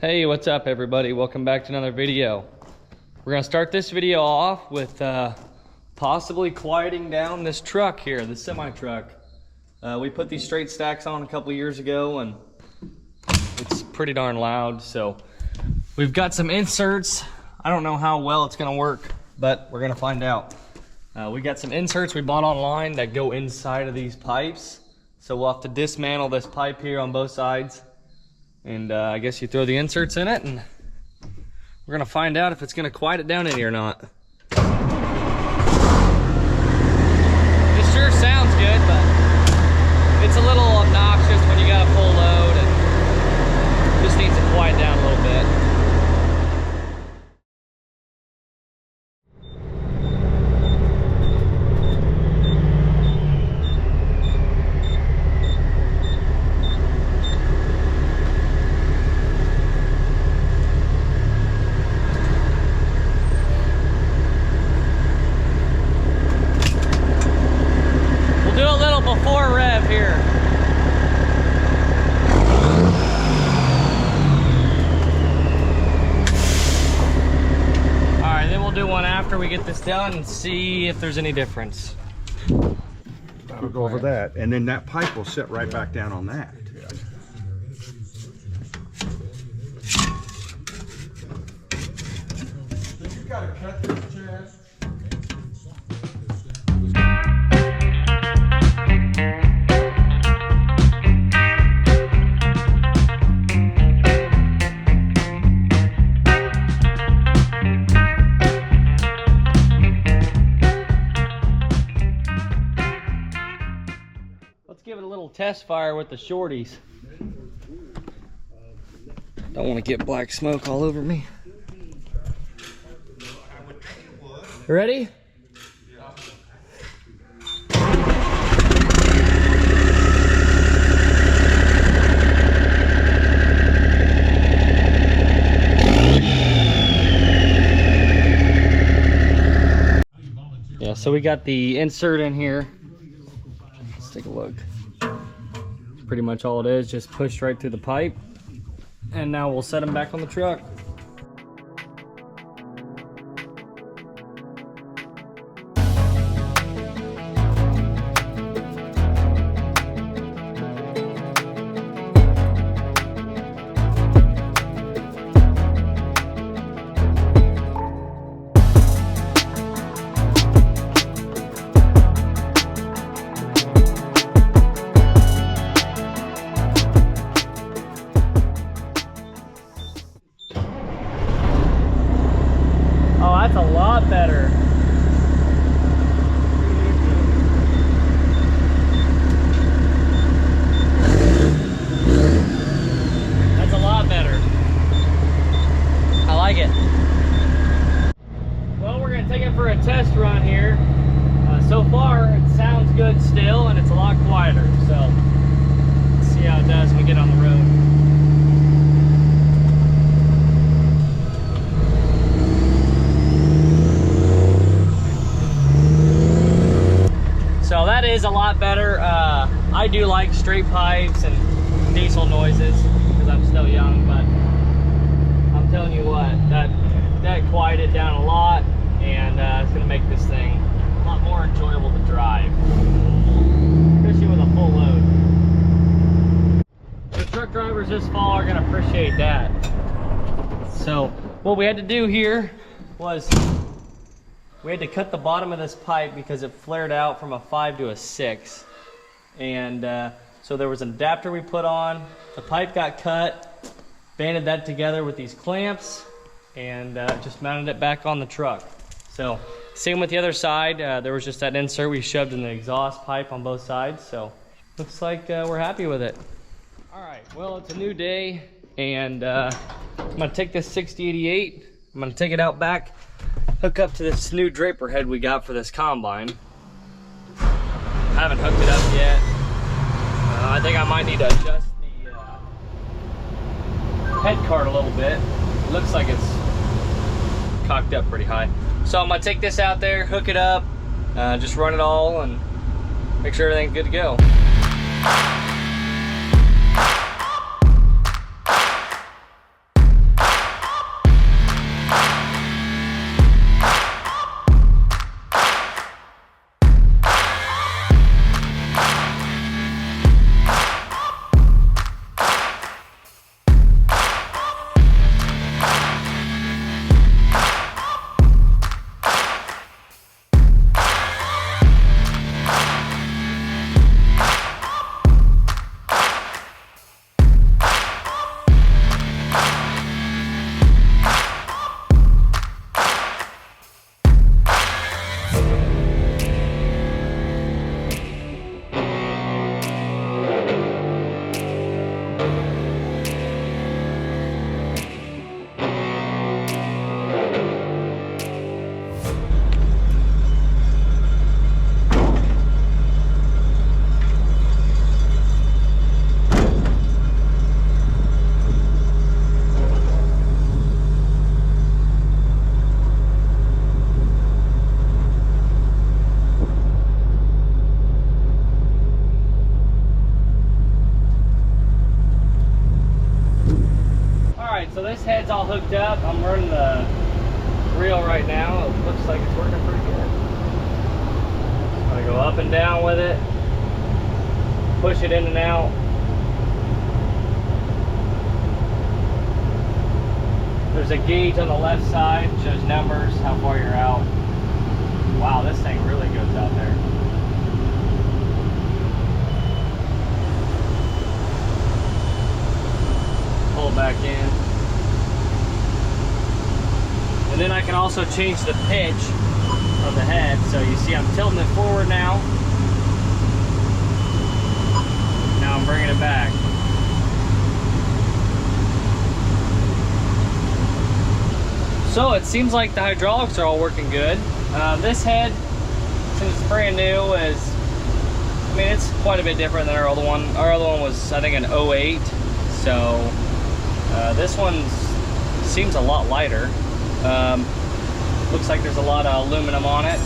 Hey, what's up everybody? Welcome back to another video. We're gonna start this video off with possibly quieting down this truck here, the semi truck. We put these straight stacks on a couple years ago and it's pretty darn loud. So we've got some inserts. I don't know how well it's gonna work, but we're gonna find out. We got some inserts we bought online that go inside of these pipes. So we'll have to dismantle this pipe here on both sides. And I guess you throw the inserts in it and we're gonna find out if it's gonna quiet it down any or not. It sure sounds good, but it's a little obnoxious when you got a full load and just needs to quiet down a little bit. Before rev here. All right, then we'll do one after we get this done and see if there's any difference. We'll go over that, and then that pipe will sit right back down on that. You gotta cut this, Chad. Give it a little test fire with the shorties. Don't want to get black smoke all over me. Ready? Yeah, so we got the insert in here. Let's take a look. Pretty much all it is, just pushed right through the pipe. And now we'll set them back on the truck. That's a lot better. That's a lot better. I like it. Well, we're gonna take it for a test run here. So far, it sounds good still, and it's a lot quieter. So, let's see how it does when we get on the road. So that is a lot better. I do like straight pipes and diesel noises because I'm still young, but I'm telling you what, that quieted down a lot, and it's gonna make this thing a lot more enjoyable to drive, especially with a full load. The truck drivers this fall are gonna appreciate that. So what we had to do here was we had to cut the bottom of this pipe because it flared out from a 5 to a 6. And so there was an adapter we put on. The pipe got cut, banded that together with these clamps, and just mounted it back on the truck. So same with the other side. There was just that insert we shoved in the exhaust pipe on both sides. So looks like we're happy with it. All right, well, it's a new day, and I'm gonna take this 6088. I'm gonna take it out back, hook up to this new draper head we got for this combine. I haven't hooked it up yet. I think I might need to adjust the head cart a little bit. It looks like it's cocked up pretty high. So I'm gonna take this out there, hook it up, just run it all and make sure everything's good to go. So this head's all hooked up. I'm running the reel right now. It looks like it's working pretty good. I'm gonna go up and down with it, push it in and out. There's a gauge on the left side, shows numbers, how far you're out. Wow, this thing really goes out there. Pull it back in. And then I can also change the pitch of the head. So you see I'm tilting it forward now. Now I'm bringing it back. So it seems like the hydraulics are all working good. This head, since it's brand new, it's quite a bit different than our other one. Our other one was, I think, an 08. So this one seems a lot lighter. Looks like there's a lot of aluminum on it.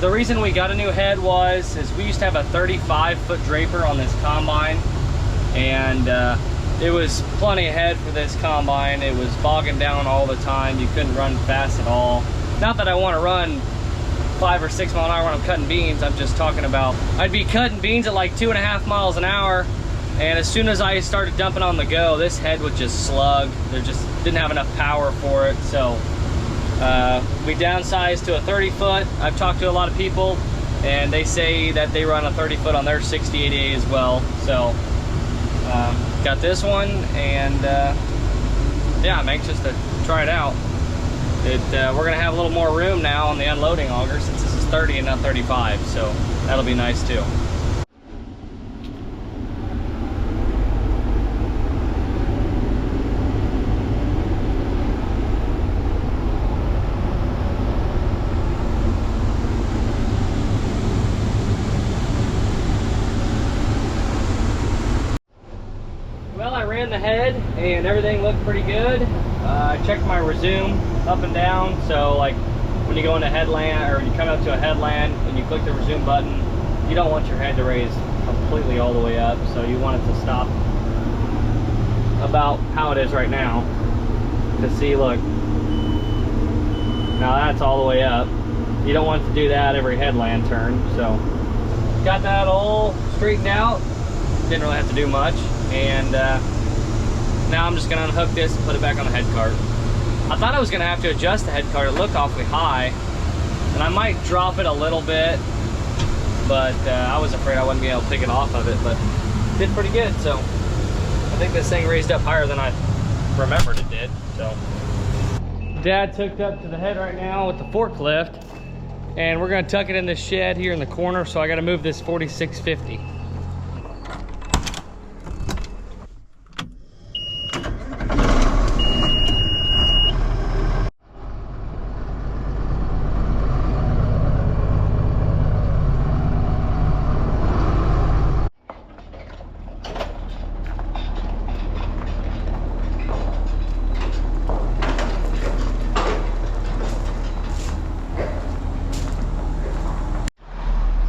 The reason we got a new head is we used to have a 35-foot draper on this combine, and it was plenty of head for this combine. It was bogging down all the time. You couldn't run fast at all. Not that I want to run 5 or 6 mile an hour when I'm cutting beans. I'm just talking about I'd be cutting beans at like 2.5 miles an hour, and as soon as I started dumping on the go, this head would just slug. There just didn't have enough power for it. So we downsized to a 30-foot. I've talked to a lot of people, and they say that they run a 30-foot on their 68A as well. So got this one, and yeah, I'm anxious to try it out. We're gonna have a little more room now on the unloading auger since this is 30 and not 35, so that'll be nice too. Well, I ran the head and everything looked pretty good. I checked my resume up and down, so like when you go into headland or you come up to a headland and you click the resume button, you don't want your head to raise completely all the way up, so you want it to stop about how it is right now. To see, look, now that's all the way up. You don't want to do that every headland turn, so got that all straightened out. Didn't really have to do much, and now I'm just gonna unhook this and put it back on the head cart. I thought I was gonna have to adjust the head cart. It looked awfully high, and I might drop it a little bit, but I was afraid I wouldn't be able to pick it off of it, but it did pretty good. So I think this thing raised up higher than I remembered it did. So Dad's hooked up to the head right now with the forklift, and we're gonna tuck it in this shed here in the corner, so I gotta move this 4650.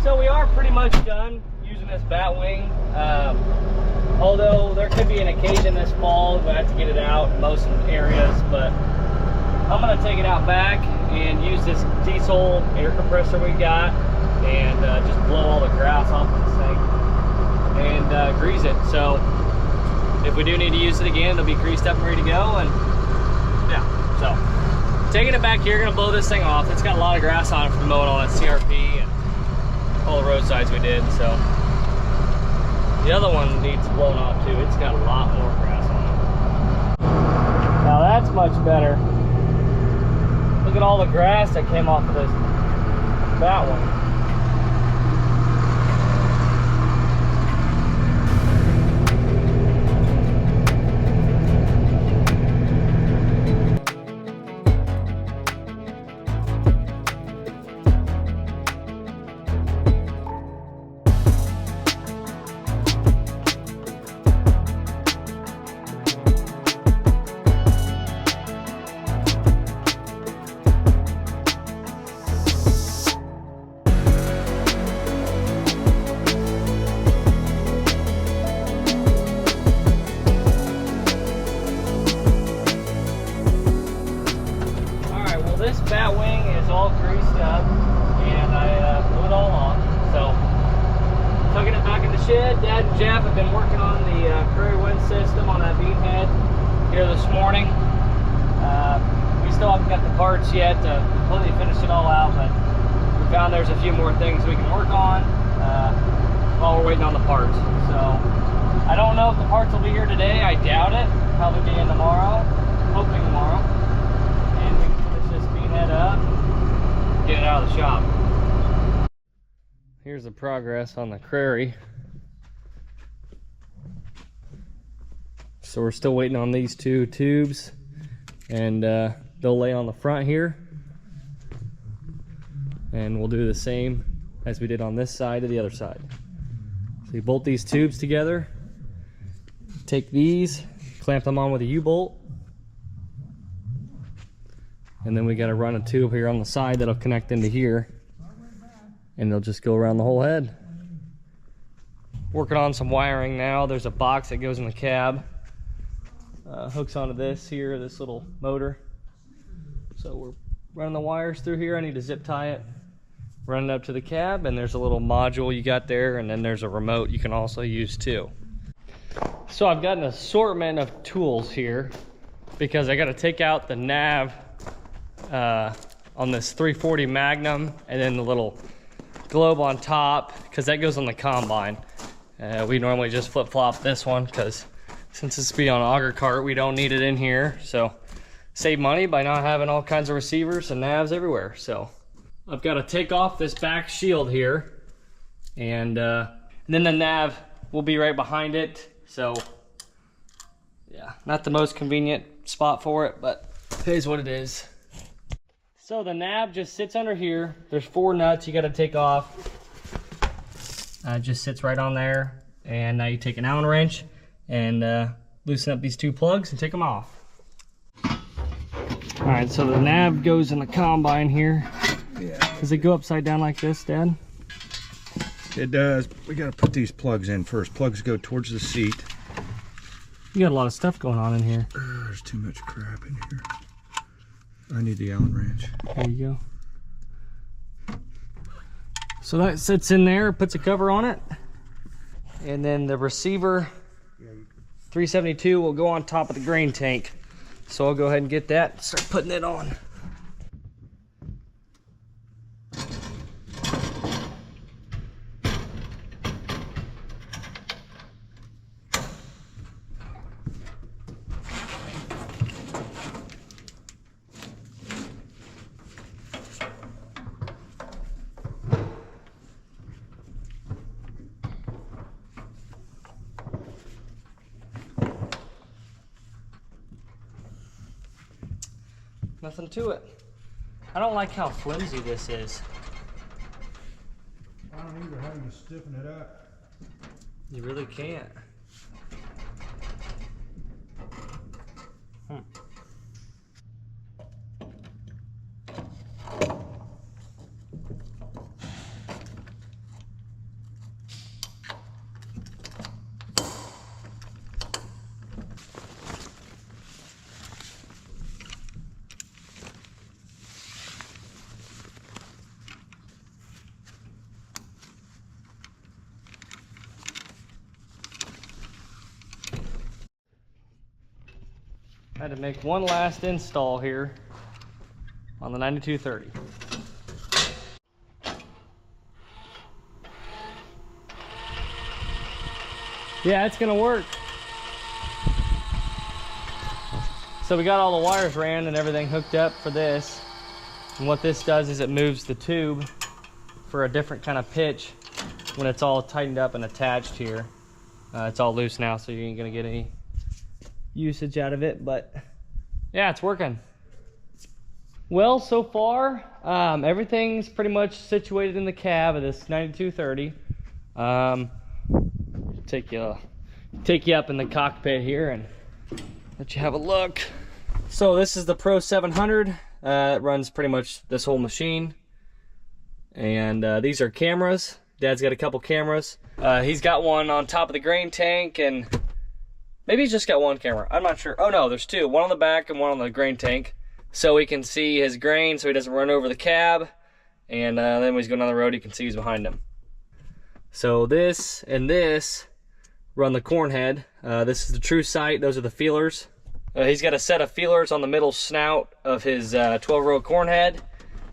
So we are pretty much done using this bat wing. Although there could be an occasion this fall we have to get it out in most areas, but I'm gonna take it out back and use this diesel air compressor we got and just blow all the grass off of this thing and grease it. So if we do need to use it again, it'll be greased up and ready to go. And yeah, so taking it back here, gonna blow this thing off. It's got a lot of grass on it from mowing all that CRP and all the roadsides we did. So the other one needs blown off too. It's got a lot more grass on it. Now that's much better. Look at all the grass that came off of that one. all greased up, and I blew it all off. So, tucking it back in the shed. Dad and Jeff have been working on the prairie wind system on that bean head here this morning. We still haven't got the parts yet to completely finish it all out, but we found there's a few more things we can work on while we're waiting on the parts. So, I don't know if the parts will be here today. I doubt it. Probably be in tomorrow. Hoping tomorrow. And we can finish this bean head up, get it out of the shop. Here's the progress on the prairie. So we're still waiting on these two tubes, and they'll lay on the front here, and we'll do the same as we did on this side to the other side. So you bolt these tubes together, take these, clamp them on with a U-bolt, and then we got to run a tube here on the side that'll connect into here, and they'll just go around the whole head. Working on some wiring now. There's a box that goes in the cab, hooks onto this here, this little motor. So we're running the wires through here. I need to zip tie it, run it up to the cab, and there's a little module you got there, and then there's a remote you can also use too. So I've got an assortment of tools here because I got to take out the nav on this 340 Magnum, and then the little globe on top, because that goes on the combine. We normally just flip-flop this one because since it's be on an auger cart, we don't need it in here. So save money by not having all kinds of receivers and navs everywhere. So I've got to take off this back shield here, and then the nav will be right behind it. So yeah, not the most convenient spot for it, but it is what it is. So the nav just sits under here. There's 4 nuts you got to take off. It just sits right on there. And now you take an Allen wrench and loosen up these 2 plugs and take them off. All right, so the nav goes in the combine here. Yeah. Does it go upside down like this, Dad? It does. We got to put these plugs in first. Plugs go towards the seat. You got a lot of stuff going on in here. There's too much crap in here. I need the Allen wrench. There you go. So that sits in there, puts a cover on it. And then the receiver 372 will go on top of the grain tank. So I'll go ahead and get that and start putting it on. Nothing to it. I don't like how flimsy this is. I don't either, having to stiffen it up. You really can't. I had to make one last install here on the 9230. Yeah, it's gonna work. So we got all the wires ran and everything hooked up for this. And what this does is it moves the tube for a different kind of pitch when it's all tightened up and attached here. It's all loose now, so you ain't gonna get any usage out of it, but yeah, it's working. Well, so far, everything's pretty much situated in the cab of this 9230. Take you up in the cockpit here and let you have a look. So this is the Pro 700. It runs pretty much this whole machine. And these are cameras. Dad's got a couple cameras. He's got one on top of the grain tank, and maybe he's just got one camera. I'm not sure. Oh no, there's 2. One on the back and one on the grain tank. so he can see his grain so he doesn't run over the cab. And then when he's going down the road, he can see who's behind him. So this and this run the corn head. This is the true sight. Those are the feelers. He's got a set of feelers on the middle snout of his 12-row corn head.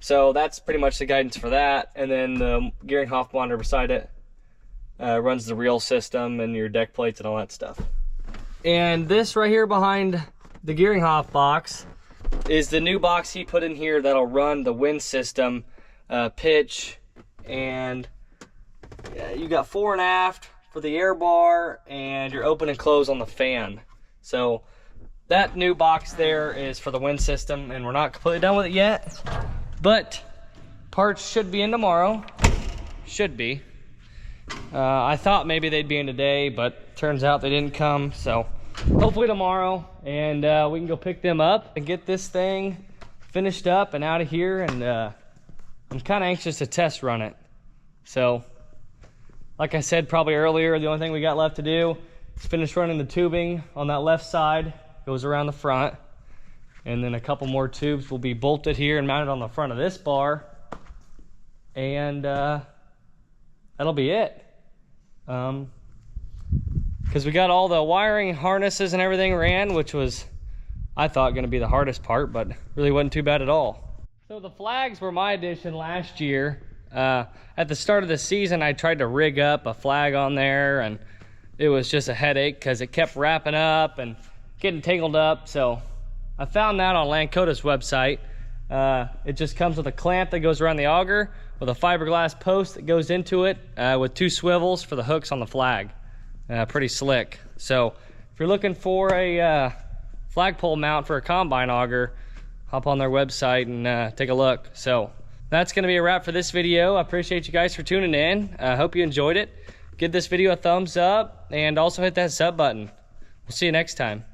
So that's pretty much the guidance for that. And then the gearing Hoff monitor beside it runs the reel system and your deck plates and all that stuff. And this right here behind the gearing Hoff box is the new box he put in here that'll run the wind system, pitch, and you got fore and aft for the air bar and your open and close on the fan. So that new box there is for the wind system, and we're not completely done with it yet, but parts should be in tomorrow. Should be. I thought maybe they'd be in today, but turns out they didn't come, so hopefully tomorrow, and we can go pick them up and get this thing finished up and out of here. And I'm kind of anxious to test run it. So like I said probably earlier, the only thing we got left to do is finish running the tubing on that left side. Goes around the front, and then a couple more tubes will be bolted here and mounted on the front of this bar, and that'll be it. Because we got all the wiring harnesses and everything ran, which was, I thought, going to be the hardest part, but really wasn't too bad at all. So the flags were my addition last year. At the start of the season, I tried to rig up a flag on there, and it was just a headache because it kept wrapping up and getting tangled up. So I found that on Lankota's website. It just comes with a clamp that goes around the auger with a fiberglass post that goes into it with 2 swivels for the hooks on the flag. Pretty slick. So if you're looking for a flagpole mount for a combine auger, hop on their website and take a look. So that's going to be a wrap for this video. I appreciate you guys for tuning in. I hope you enjoyed it. Give this video a thumbs up and also hit that sub button. We'll see you next time.